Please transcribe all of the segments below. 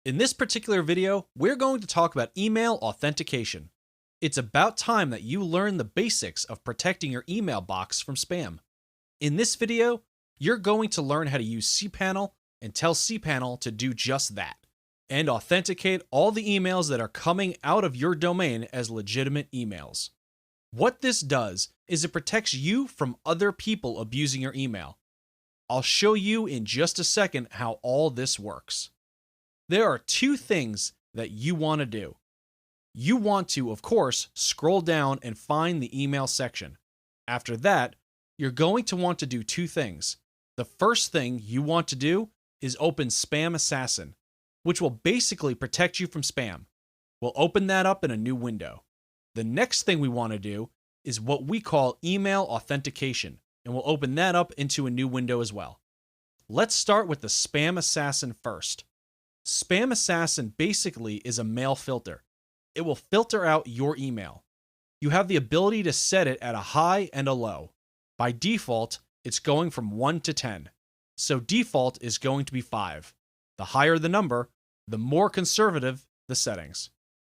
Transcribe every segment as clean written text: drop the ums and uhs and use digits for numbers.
In this particular video, we're going to talk about email authentication. It's about time that you learn the basics of protecting your email box from spam. In this video, you're going to learn how to use cPanel and tell cPanel to do just that, and authenticate all the emails that are coming out of your domain as legitimate emails. What this does is it protects you from other people abusing your email. I'll show you in just a second how all this works. There are two things that you want to do. You want to, of course, scroll down and find the email section. After that, you're going to want to do two things. The first thing you want to do is open Spam Assassin, which will basically protect you from spam. We'll open that up in a new window. The next thing we want to do is what we call email authentication, and we'll open that up into a new window as well. Let's start with the Spam Assassin first. Spam Assassin basically is a mail filter. It will filter out your email. You have the ability to set it at a high and a low. By default, it's going from 1 to 10. So default is going to be 5. The higher the number, the more conservative the settings.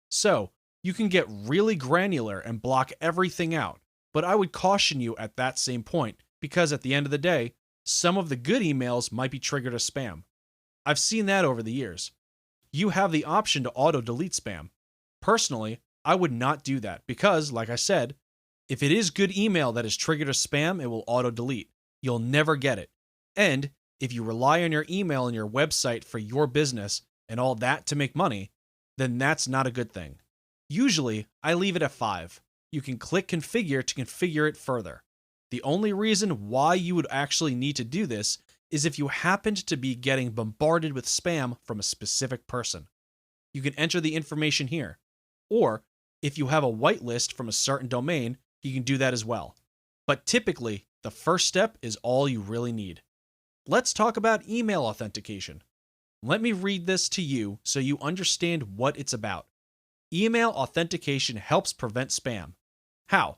So you can get really granular and block everything out, but I would caution you at that same point because at the end of the day, some of the good emails might be triggered as spam. I've seen that over the years. You have the option to auto-delete spam. Personally, I would not do that because, like I said, if it is good email that is triggered as spam, it will auto-delete. You'll never get it. And if you rely on your email and your website for your business and all that to make money, then that's not a good thing. Usually, I leave it at 5. You can click Configure to configure it further. The only reason why you would actually need to do this is if you happened to be getting bombarded with spam from a specific person. You can enter the information here. Or, if you have a whitelist from a certain domain, you can do that as well. But typically, the first step is all you really need. Let's talk about email authentication. Let me read this to you so you understand what it's about. Email authentication helps prevent spam. How?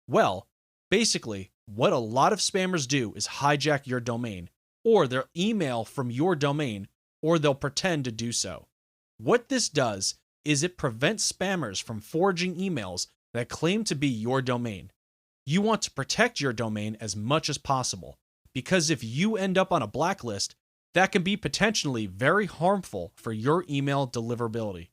Well, basically, what a lot of spammers do is hijack your domain, or they'll email from your domain, or they'll pretend to do so. What this does is it prevents spammers from forging emails that claim to be your domain. You want to protect your domain as much as possible, because if you end up on a blacklist, that can be potentially very harmful for your email deliverability.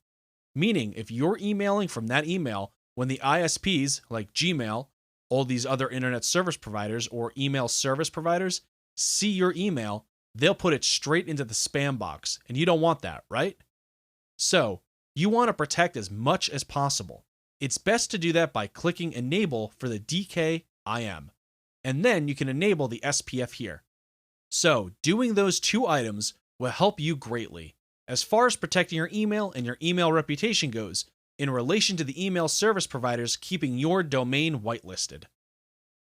Meaning, if you're emailing from that email, when the ISPs like Gmail, all these other internet service providers or email service providers see your email, they'll put it straight into the spam box, and you don't want that, right? So, you want to protect as much as possible. It's best to do that by clicking Enable for the DKIM, and then you can enable the SPF here. So, doing those two items will help you greatly. As far as protecting your email and your email reputation goes, in relation to the email service providers keeping your domain whitelisted.